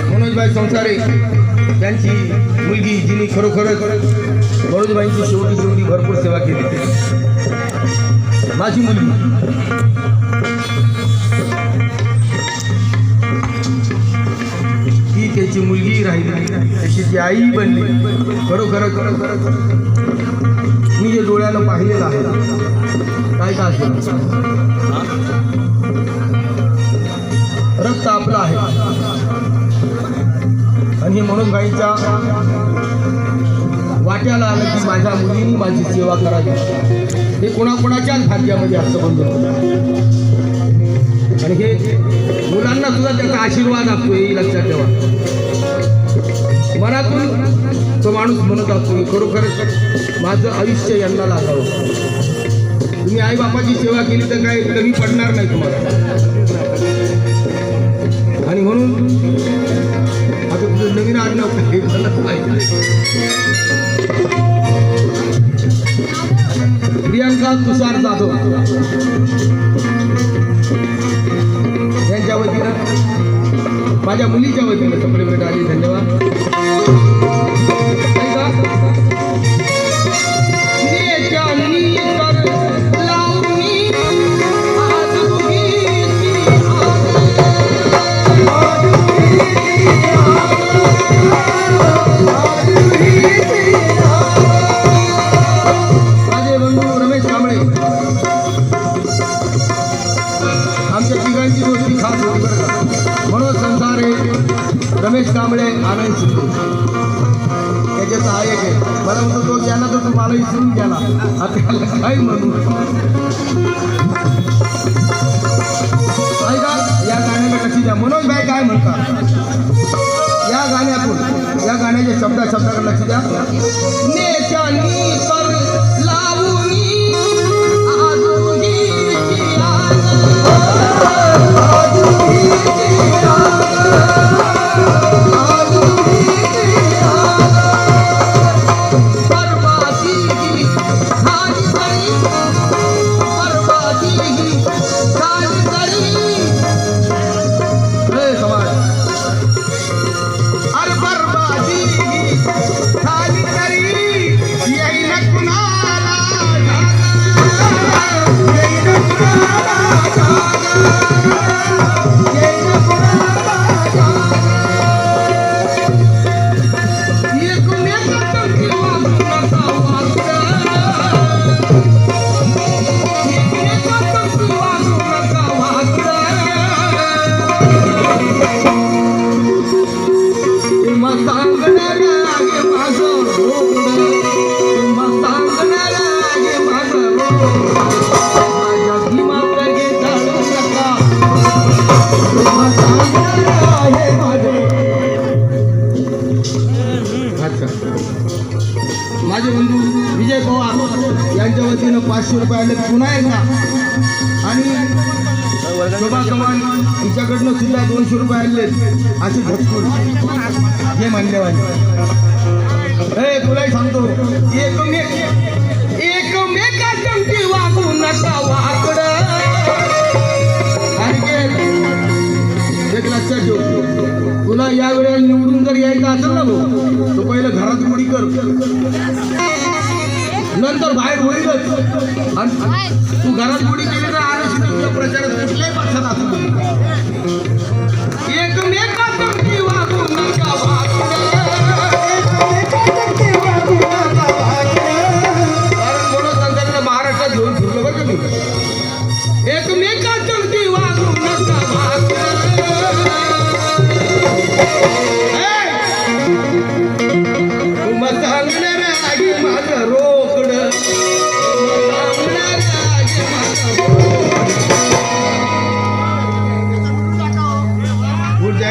मनोजभाई संसारे त्यांची मुलगी जिने खरोखर मनोजभाईंची शेवटी भरपूर सेवा केली. माझी मुलगी ती त्याची मुलगी राहिली, त्याची ती आई बनली. खरोखर मी जे डोळ्यानं पाहिलेलं आहे काय का असेल रक्त आपलं आहे. आणि हे मनोजभाईंच्या वाट्याला आलं की माझ्या मुलीने माझी सेवा करावी. हे कोणाकोणाच्याच भाग्यामध्ये असं बनलं. आणि हे मुलांना सुद्धा त्याचा आशीर्वाद असतो, हे लक्षात ठेवा. मनातून तो माणूस म्हणत असतो की खरोखरच माझं आयुष्य यांना लागावं. तुम्ही आईबापाची सेवा केली तर काही कमी पडणार नाही तुम्हाला. आणि म्हणून आता तुझं नवीन आडनाव काही झालं पाहिजे. प्रियांका तुषार जाधव यांच्या वतीनं माझ्या मुलीच्या वतीनं सप्लिमेंट आली. धन्यवाद. रमेश कांबळे, आनंद शिंदे त्याचे सहाय्यक आहे. मला म्हणतो तो गेला तर तुम्हाला विसरून गेला. आता काय म्हणू ऐका या गाण्याला लक्ष द्या. मनोज भाई काय म्हणतात या गाण्यातून, या गाण्याच्या शब्दाकडे लक्ष द्या. माझे बंधू विजय पवार यांच्या वतीनं 500 रुपये आले पुन्हा एकदा. आणि शोभा चव्हाण हिच्याकडनं सुद्धा 200 रुपये आले. असे झटकून हे मान्यवान. हे तुलाही सांगतो एकमेकांची वागू नका वाकडं. एक लक्षात ठेव, तुला या वेळेला निवडून जर यायचं असेल ना भाऊ, तो पहिलं घरात गुढी कर, नंतर बाहेर होईलच. आणि तू घरात गुढी केली तर आरक्षण तुझ्या प्रचारात कुठल्याही पक्षात असू. एकमेकांची वागू नका वाकडं. कारण म्हणून संघटना महाराष्ट्रात घेऊन फिरलो बरं का मी. एकमेकांची वागू नका वाकडं.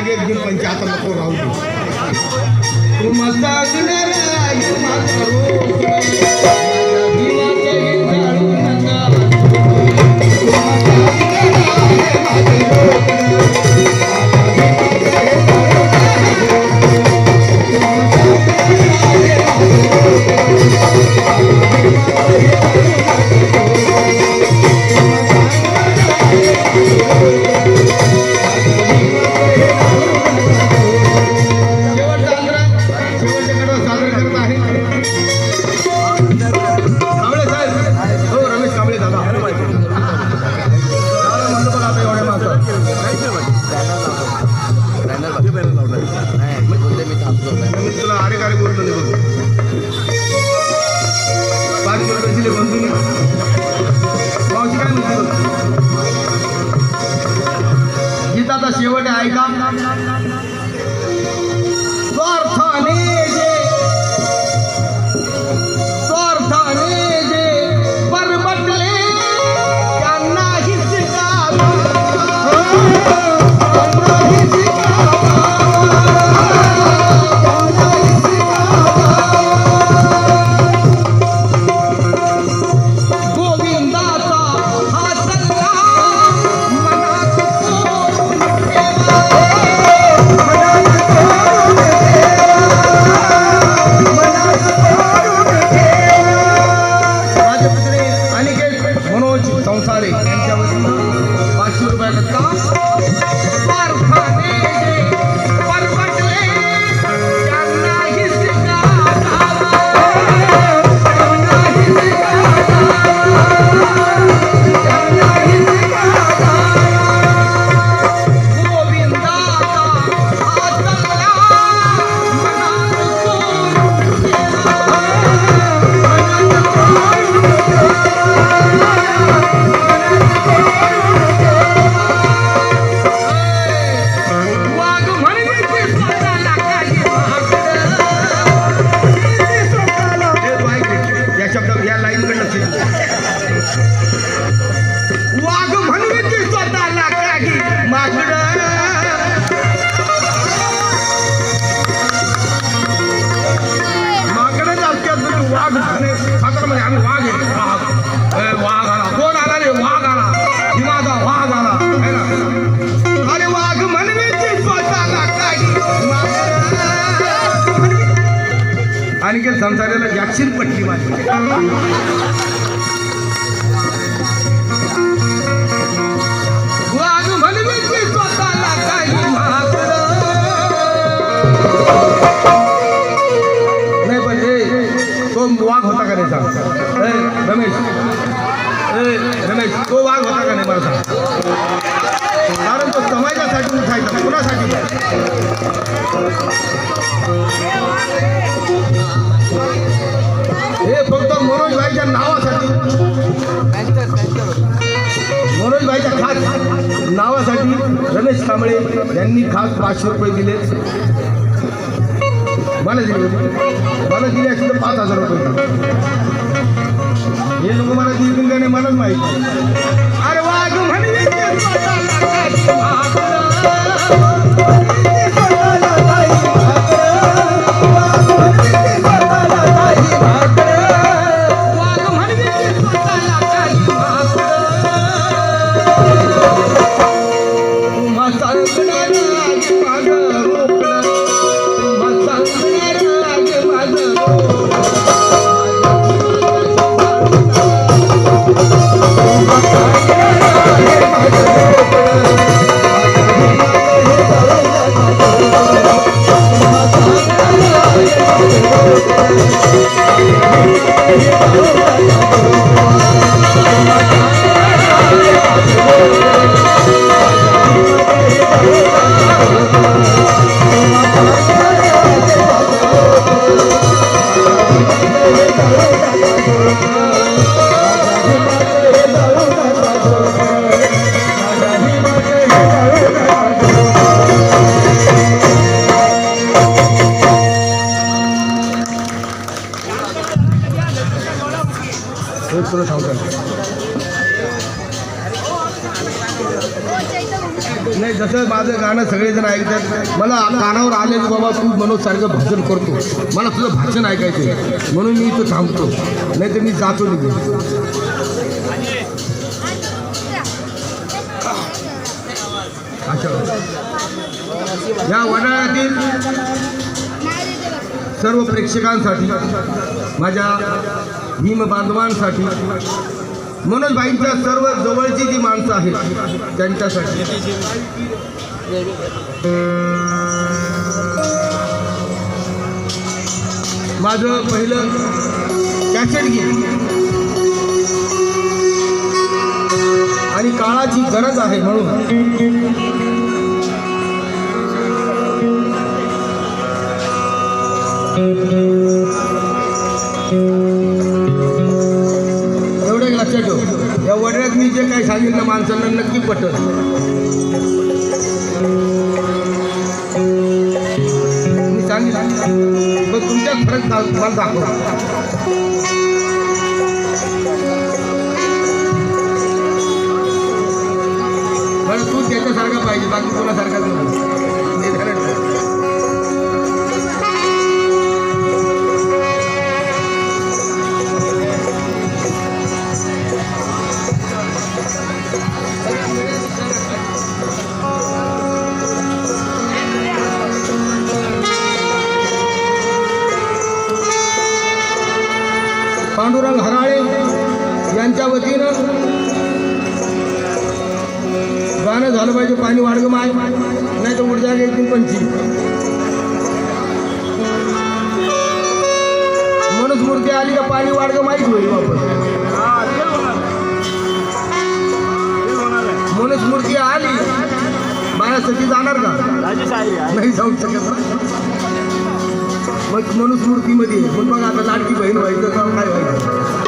एक दिन 75 नको राहू दे. दिले बंधूने. मावशी काय म्हणते गीताचा शेवट आहे ऐका. स्वार्थाने जे परबटले त्यांनाही शिकावा. वाघ म्हणते स्वतःला काही मागड. माकडच असतात वाघ साखर मध्ये आम्ही वाघ आहे. वाघ आला कोण आला रे वाघ आला माझा वाघ आला है ना. अरे वाघ म्हणते स्वतःला काही मागड. आणि के संसाराला जाक्षीर पटली माझी. वाघ होता का नाही सांग रमेश. रमेश तो वाघ होता का नाही मला सांग. कारण तो समाजासाठी उठायचा कुणासाठी. हे फक्त मनोज भाईच्या नावासाठी. मनोज भाईच्या खास नावासाठी रमेश कांबळे यांनी खास 500 रुपये दिले. मला दिले असते तर 5,000 रुपये. हे लोक मला दिली का नाही मलाच माहिती. अरे वाघ म्हणते नाही. जसं माझं गाणं सगळेजण ऐकतात मला कानावर आले की बाबा तू मनोज सारखं भाषण करतो मला तुझं भाषण ऐकायचं म्हणून मी इथं थांबतो. नाही तर मी जातो निघून. अच्छा या वडाळ्यातील सर्व प्रेक्षकांसाठी माझ्या भीम बांधवांसाठी मनोज भाईंच्या सर्व जवळची जी माणसं आहेत त्यांच्यासाठी माझं पहिलं कॅसेट घे आणि काळाची गरज आहे म्हणून लक्षात ठेव, या वड्यात मी जे काही सांगितलं माणसांना नक्की पटत. मी सांगितलं पण तुमच्यात फरक मला दाखव. पण तू त्याच्यासारखा पाहिजे, बाकी कोणासारखाच नको. पांडुरंग हराळे यांच्या वतीनं गाणं झालं पाहिजे पाणी वाढग माय, नाही तर ऊर्जा घ्यायची पंची. मनुस्मृती आली का पाणी वाढग माहीत होईल वापस. मनुस्मृती आली बाळासाठी जाणार का? नाही जाऊ शकत ना. मग मनुस्मृतीमध्ये मग बघा आता लाडकी बहीण व्हायचं का काय व्हायचं.